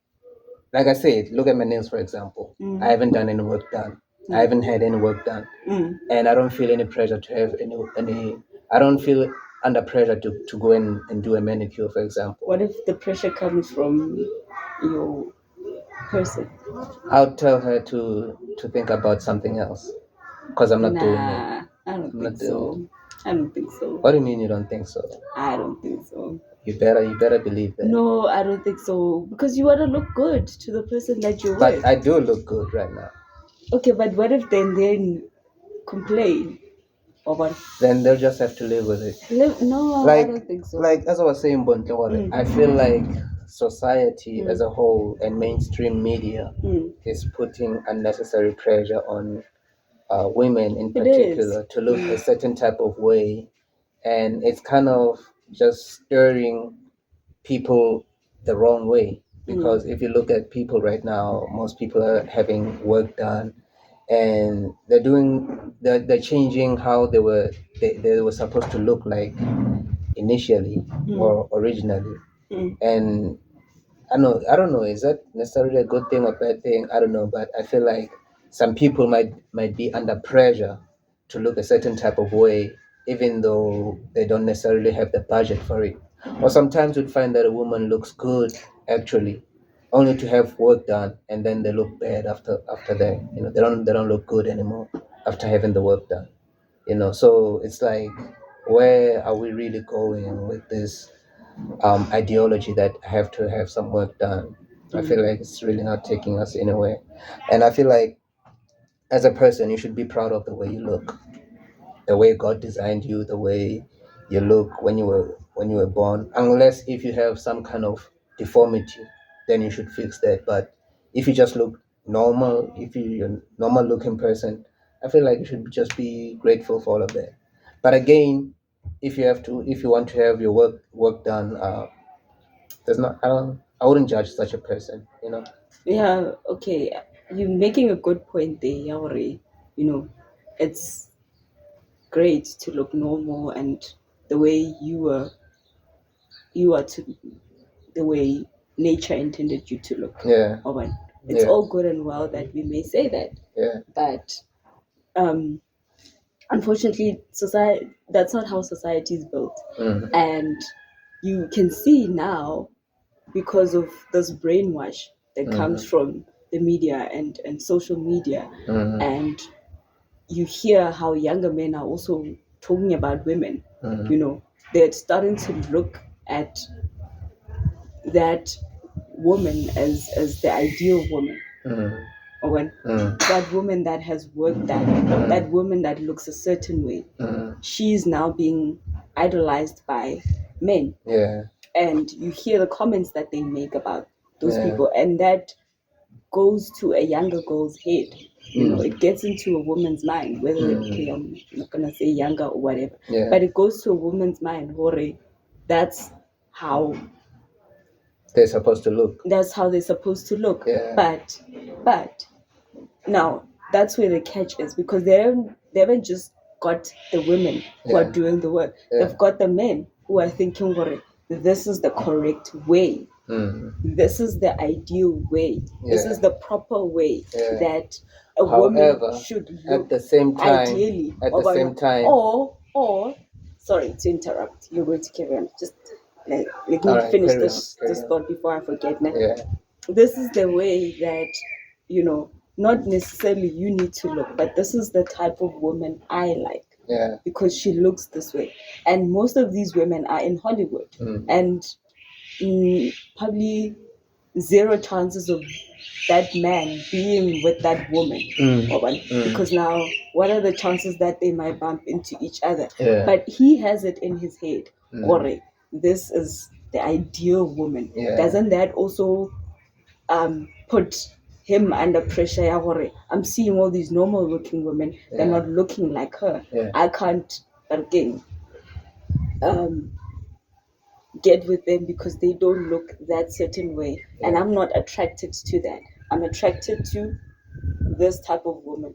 I said, look at my nails, for example. I haven't done any work done. I haven't had any work done. And I don't feel any pressure to have any I don't feel under pressure to go in and do a manicure, for example. What if the pressure comes from your person? I'll tell her to think about something else because I'm not doing it. Nah, I don't think so. I don't think so. What do you mean you don't think so? I don't think so. You better believe that. No, I don't think so. Because you want to look good to the person that you're But with. I do look good right now. Okay, but what if then complain? Or what? Then they'll just have to live with it. No, I don't think so. Like as I was saying, Bontle, I feel like society as a whole and mainstream media is putting unnecessary pressure on women in particular to look a certain type of way, and it's kind of just stirring people the wrong way, because if you look at people right now, most people are having work done, and they're changing how they were supposed to look like initially or originally. And I don't know, is that necessarily a good thing or bad thing? I don't know, but I feel like some people might be under pressure to look a certain type of way, even though they don't necessarily have the budget for it. Or sometimes you'd find that a woman looks good actually, only to have work done, and then they look bad after that. They don't look good anymore after having the work done. So it's like, where are we really going with this ideology that I have to have some work done? I feel like it's really not taking us anywhere. And I feel like as a person, you should be proud of the way you look, the way God designed you, the way you look when you were born. Unless if you have some kind of deformity, then you should fix that. But if you just look normal, if you're a normal looking person, I feel like you should just be grateful for all of that. But again, if you want to have your work done, there's not. I wouldn't judge such a person. You know. Yeah, okay. You're making a good point there, Yaori. You know, it's great to look normal and the way you are to the way nature intended you to look. Yeah. Owen. It's Yeah. all good and well that we may say that, Yeah. but um, unfortunately, society that's not how society is built, and you can see now because of this brainwash that comes from the media and social media, and you hear how younger men are also talking about women. You know, they're starting to look at that woman as the ideal woman, or when that woman that has worked that woman that looks a certain way, she's now being idolized by men. Yeah. And you hear the comments that they make about those Yeah. people, and that goes to a younger girl's head. You know, it gets into a woman's mind, whether okay, I'm not gonna say younger or whatever, Yeah. but it goes to a woman's mind, Hore, that's how They're supposed to look. that's how they're supposed to look. Yeah. But now that's where the catch is, because they haven't just got the women who are Yeah. doing the work. Yeah. They've got the men who are thinking, "Hore, this is the correct way. This is the ideal way. This Yeah. is the proper way Yeah. that a However, woman should look at the same time, ideally." Or sorry to interrupt. You're going to carry on. Just let me Alright, finish carry this on, carry this on. thought before I forget. Now, Yeah. this is the way that, you know, not necessarily you need to look, but this is the type of woman I like. Yeah. Because she looks this way. And most of these women are in Hollywood. And probably zero chances of that man being with that woman. Because now, what are the chances that they might bump into each other? Yeah. But he has it in his head, Ore, this is the ideal woman. Yeah. Doesn't that also put him under pressure? Yeah, Ore, I'm seeing all these normal looking women, they're not looking like her. Yeah. I can't, again, get with them because they don't look that certain way, and I'm not attracted to that. I'm attracted to this type of woman.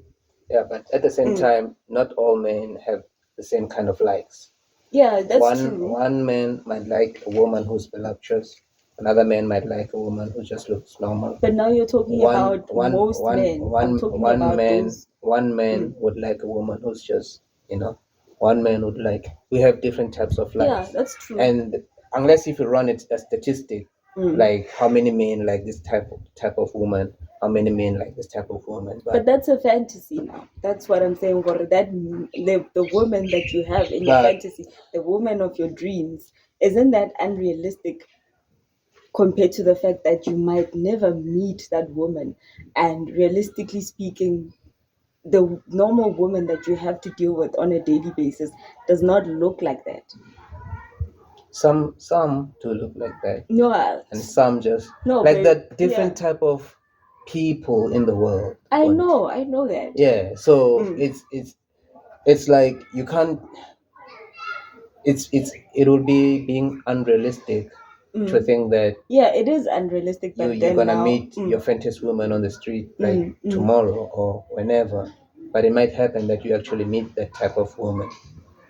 Yeah, but at the same time, not all men have the same kind of likes. Yeah, that's true. One man might like a woman who's voluptuous. Another man might like a woman who just looks normal. But now you're talking about most men. I'm talking about those. One man would like a woman who's just, you know, one man would like. We have different types of likes. Yeah, that's true. And unless if you run it a statistic, like how many men like this type of woman, how many men like this type of woman. But that's a fantasy now. That's what I'm saying. That the woman that you have in your fantasy, the woman of your dreams, isn't that unrealistic compared to the fact that you might never meet that woman? And realistically speaking, the normal woman that you have to deal with on a daily basis does not look like that. Some do look like that. No, and some just no, like but, the different type of people in the world. I know that. Yeah, so it's like you can't. It would be being unrealistic to think that it is unrealistic. But you're gonna meet your fantasy woman on the street like tomorrow or whenever, but it might happen that you actually meet that type of woman.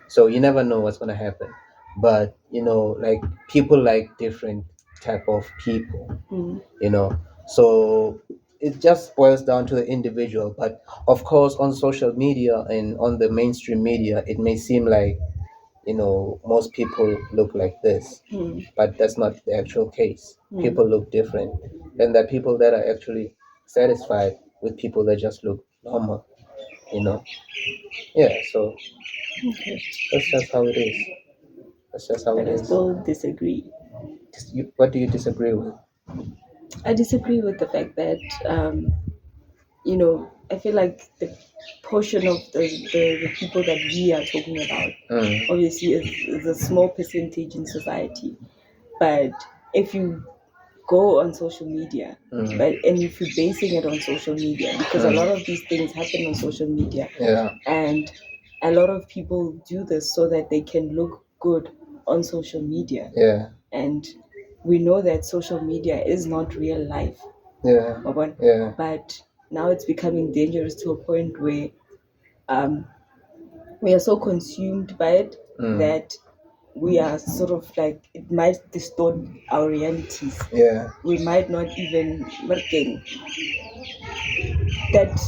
So you never know what's gonna happen. But you know, like people like different type of people. You know, so it just boils down to the individual. But of course, on social media and on the mainstream media, it may seem like, you know, most people look like this, but that's not the actual case. People look different, and there are people that are actually satisfied with people that just look normal, you know. Yeah, so that's just how it is. That's just how But it I is. still disagree. What do you disagree with? I disagree with the fact that I feel like the portion of the people that we are talking about obviously is a small percentage in society. But if you go on social media, and if you're basing it on social media, because a lot of these things happen on social media, Yeah. and a lot of people do this so that they can look good on social media. Yeah. And we know that social media is not real life. Yeah. Yeah. But now it's becoming dangerous to a point where we are so consumed by it that we are sort of like, it might distort our realities. Yeah. We might not even working that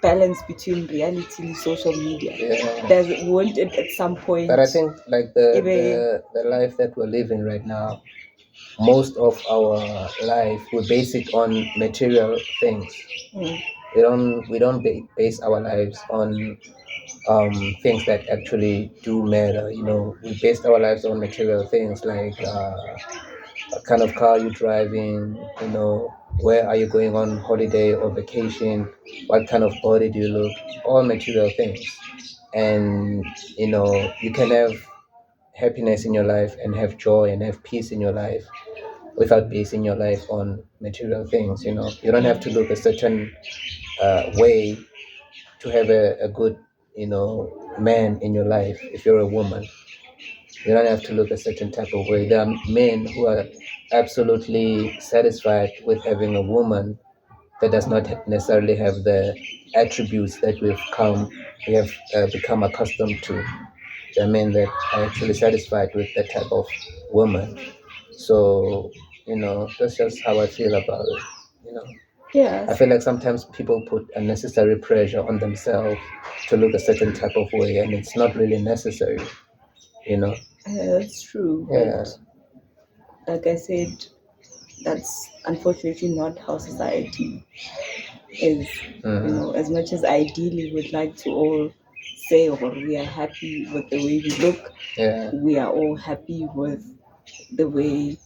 balance between reality and social media. Yeah. Won't it at some point? But I think like the life that we're living right now, most of our life we base it on material things. We don't base our lives on things that actually do matter. We based our lives on material things like what kind of car you're driving, where are you going on holiday or vacation, what kind of body do you look, all material things. And you can have happiness in your life and have joy and have peace in your life without basing your life on material things. You don't have to look a certain way to have a good man in your life. If you're a woman, you don't have to look a certain type of way. There are men who are absolutely satisfied with having a woman that does not necessarily have the attributes that we have become accustomed to. There are men that are actually satisfied with that type of woman. So that's just how I feel about it. Yes. I feel like sometimes people put unnecessary pressure on themselves to look a certain type of way, and it's not really necessary. That's true. Yeah. But like I said, that's unfortunately not how society is. As much as ideally we'd like to all say, or we are happy with the way we look, Yeah. we are all happy with the way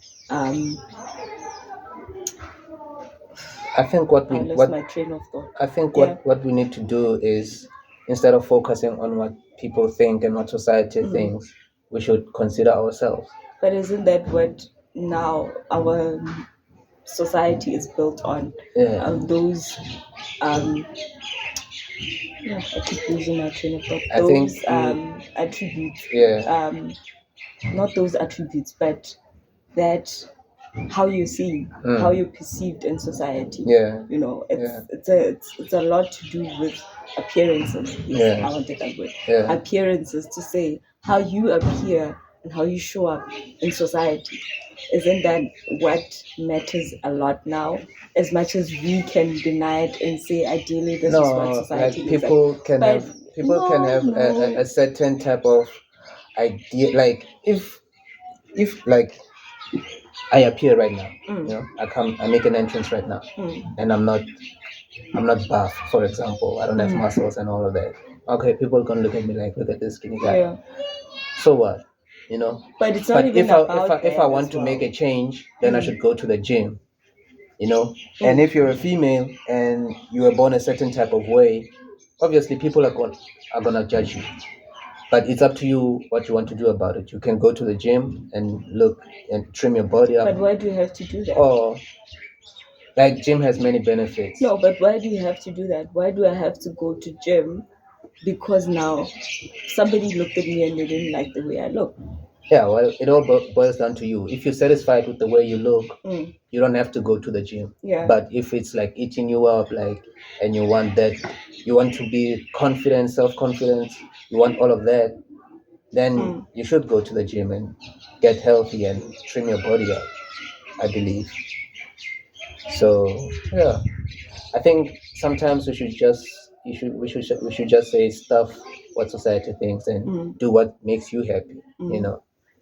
I think what we I lost what my train of thought. I think Yeah. what we need to do is, instead of focusing on what people think and what society thinks, we should consider ourselves. But isn't that what now our society is built on? Yeah. Those yeah, I keep losing my train of thought. I think Attributes. Yeah. Not those attributes, but that how you're seen, how you're perceived in society. Yeah. It's a lot to do with appearances. Yes, I wanted that word. Yeah. Appearances, to say how you appear and how you show up in society. Isn't that what matters a lot now? As much as we can deny it and say ideally this is what society like looks people like. can But have a certain type of idea. Like if like I appear right now, I make an entrance right now, and I'm not buff, for example. I don't have muscles and all of that. Okay, people can look at me like, look at this skinny guy. Yeah. So what? But it's not even if I about if I that want as to well. make a change, then I should go to the gym. And if you're a female and you were born a certain type of way, obviously people are gonna judge you. But it's up to you what you want to do about it. You can go to the gym and look and trim your body up. But why do you have to do that? Or like gym has many benefits. No, but why do you have to do that? Why do I have to go to gym? Because now somebody looked at me and they didn't like the way I look. Yeah, well, it all boils down to you. If you're satisfied with the way you look, you don't have to go to the gym. Yeah. But if it's like eating you up, like, and you want to be confident, self-confidence, you want all of that, then you should go to the gym and get healthy and trim your body up, I believe. So yeah, I think sometimes we should just say stuff what society thinks and do what makes you happy.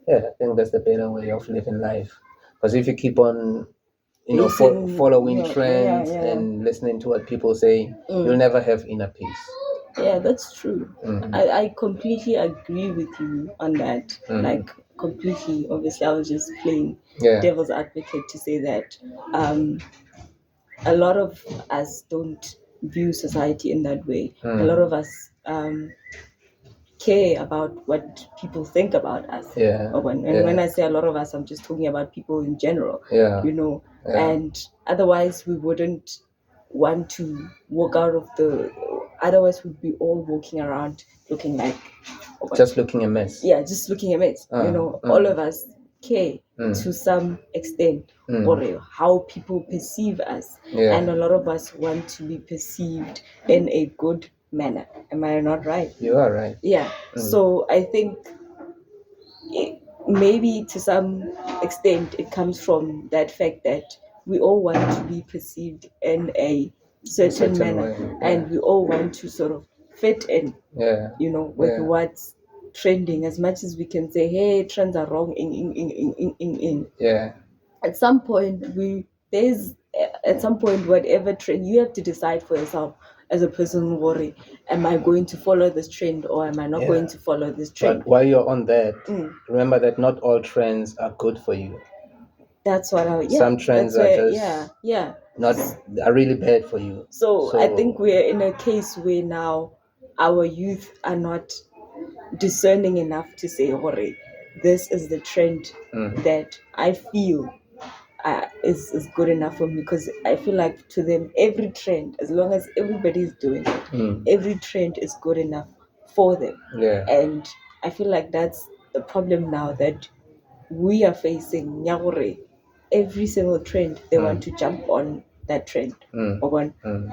Yeah, I think that's the better way of living life. Because if you keep on following trends and listening to what people say, you'll never have inner peace. Yeah, that's true. Mhm. I completely agree with you on that. Mhm. Like completely. Obviously, I was just playing Yeah. devil's advocate to say that a lot of us don't view society in that way. A lot of us care about what people think about us. Yeah. Or when Yeah. I say a lot of us, I'm just talking about people in general. Yeah. You know, Yeah. and otherwise we wouldn't want to walk out of the. Otherwise, we'd be all walking around looking like Just looking a mess. yeah, just looking at it. All of us care to some extent or how people perceive us, Yeah. and a lot of us want to be perceived in a good manner. Am I not right? You are right. Yeah. So I think maybe to some extent it comes from that fact that we all want to be perceived in a certain manner, way, and we all want to sort of fit in, Yeah. with what's trending. As much as we can say, hey, trends are wrong, Yeah. at some point whatever trend, you have to decide for yourself as a person, worry, am I going to follow this trend or am I not Yeah. going to follow this trend? But while you're on that, remember that not all trends are good for you. That's what Some trends that's are where, just yeah. not are really bad for you. So I think we're in a case where now our youth are not discerning enough to say, "Hore, this is the trend that I feel is good enough for me." Because I feel like to them, every trend, as long as everybody's doing it, every trend is good enough for them. Yeah. And I feel like that's the problem now that we are facing. Nyahore, every single trend, they want to jump on that trend.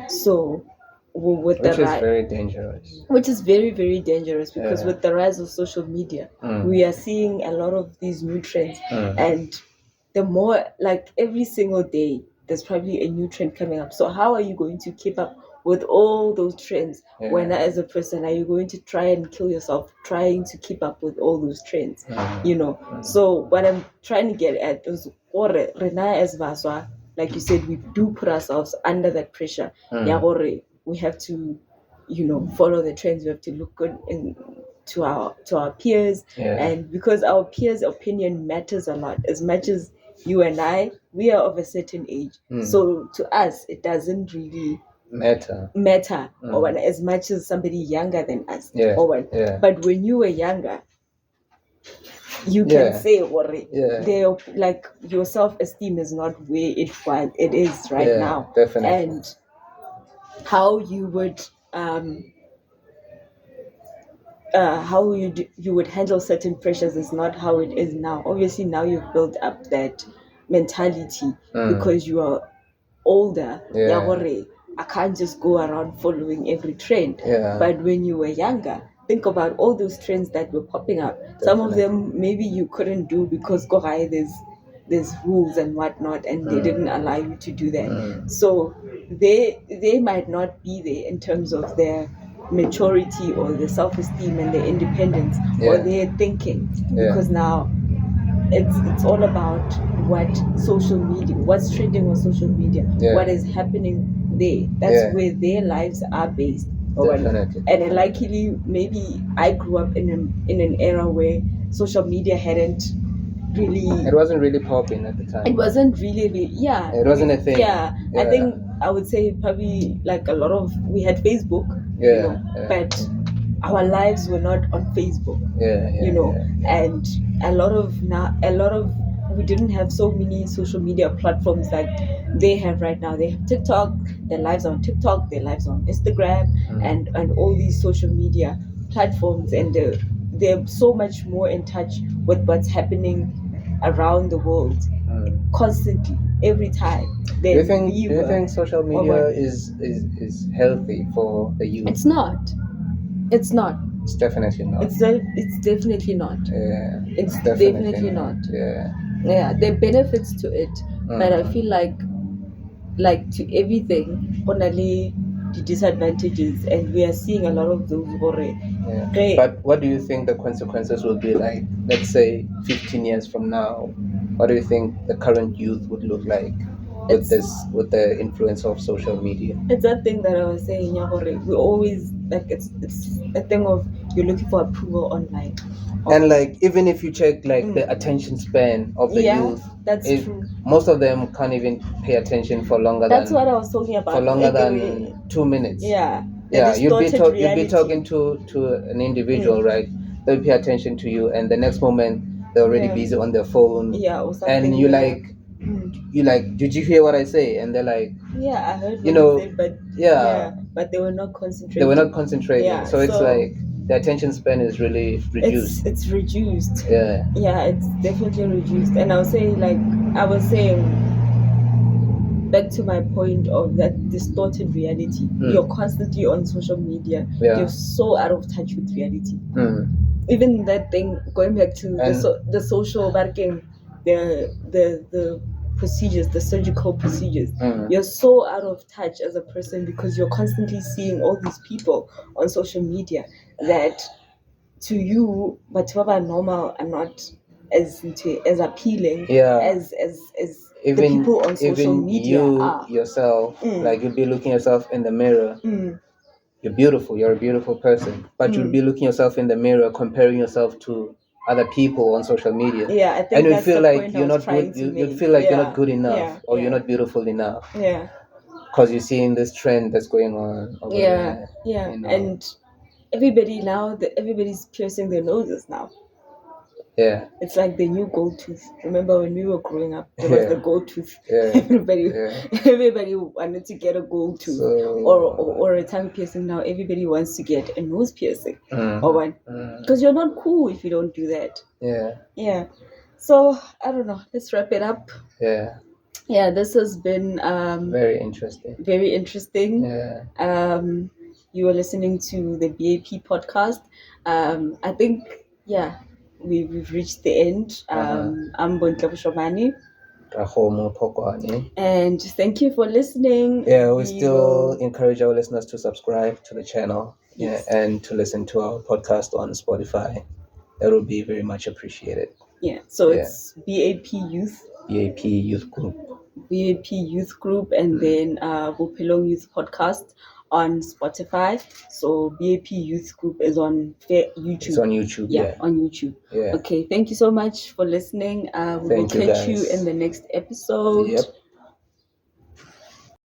So with Which the is very dangerous. which is very, very dangerous, because Yeah. with the rise of social media, we are seeing a lot of these new trends, and the more, like, every single day there's probably a new trend coming up. So how are you going to keep up with all those trends when, as a person, are you going to try and kill yourself trying to keep up with all those trends? So what I'm trying to get at is, or Rena as Vaswa, like you said, we do put ourselves under that pressure. We have to, follow the trends. We have to look good to our peers, and because our peers' opinion matters a lot, as much as you and I, we are of a certain age. So to us, it doesn't really matter, or when, as much as somebody younger than us. Yeah. Or when, Yeah. but when you were younger, you can say, worry, like, your self-esteem is not where it is right now. Definitely. And how you would you would handle certain pressures is not how it is now. Obviously now you've built up that mentality because you are older. I can't just go around following every trend. But when you were younger, think about all those trends that were popping up. Some of them maybe you couldn't do because there's rules and whatnot, and they didn't allow you to do that. So they might not be there in terms of their maturity or their self-esteem and their independence or their thinking, because now it's all about what's trending on social media, what is happening there. That's where their lives are based. Definitely. And likely, maybe I grew up in an era where social media hadn't really. It wasn't really popping at the time. It wasn't really, It wasn't a thing. I think I would say probably like a lot of, we had Facebook, but our lives were not on Facebook, and a lot of we didn't have so many social media platforms like they have right now. They have TikTok, their lives on TikTok, their lives on Instagram, and all these social media platforms, and they're so much more in touch with what's happening around the world constantly, every time. Do you think social media is healthy for the youth? It's not. It's not. It's definitely not. It's definitely not. Yeah. It's definitely not. Yeah. There are benefits to it, but I feel like to everything, only the disadvantages, and we are seeing a lot of those already. But what do you think the consequences will be like? Let's say 15 years from now, what do you think the current youth would look like with the influence of social media? It's that thing that I was saying, we always like it's a thing of you're looking for approval online. And like even if you check like the attention span of the youth, that's true. most of them can't even pay attention for longer That's than what I was talking about. for longer Like, than 2 minutes. yeah, Yeah, you'd be distorted you'd be reality. talking to an individual, right? They'll pay attention to you, and the next moment they're already Yeah. busy on their phone. Yeah, or something. And you yeah. like, you like, did you hear what I say? And they're like, Yeah, I heard what you know, said, but yeah, but they were not concentrating. they were not concentrating. Yeah, so it's like the attention span is really reduced. It's reduced. Yeah. Yeah, it's definitely reduced. And I was saying, back to my point of that distorted reality. You're constantly on social media. Yeah. You're so out of touch with reality. Mm. Even that thing, going back to the social working, the procedures, the surgical procedures, you're so out of touch as a person because you're constantly seeing all these people on social media that to you, but are normal are not as appealing as even the people on social even media you are. yourself, like you'll be looking yourself in the mirror. You're beautiful. You're a beautiful person, but you'll be looking yourself in the mirror, comparing yourself to other people on social media. Yeah, I think and you that's feel the like point you're I was not good. trying to You'd make. feel like you're Yeah, not good enough, yeah, or yeah. you're not beautiful enough, Yeah, because you're seeing this trend that's going on. Over yeah, there, yeah. you know? And everybody now, everybody's piercing their noses now. Yeah, It's like the new gold tooth. Remember when we were growing up, there was the gold tooth. yeah, Everybody wanted to get a gold tooth, So, or a tongue piercing. Now everybody wants to get a nose piercing, or one, because you're not cool if you don't do that. Yeah. So I don't know. Let's wrap it up. Yeah, this has been very interesting. Very interesting. Yeah. You were listening to the BAP podcast. I think we've reached the end. I'm Bontle Shomani. And just thank you for listening. Yeah, we still encourage our listeners to subscribe to the channel. Yes. And to listen to our podcast on Spotify. That would be very much appreciated. Yeah, so it's BAP Youth. BAP Youth Group. BAP Youth Group, and then Bophelong Youth Podcast on Spotify. So BAP Youth Group is on YouTube. It's on YouTube. Yeah, on YouTube. Yeah. Okay, thank you so much for listening. We will catch you in the next episode. Yep.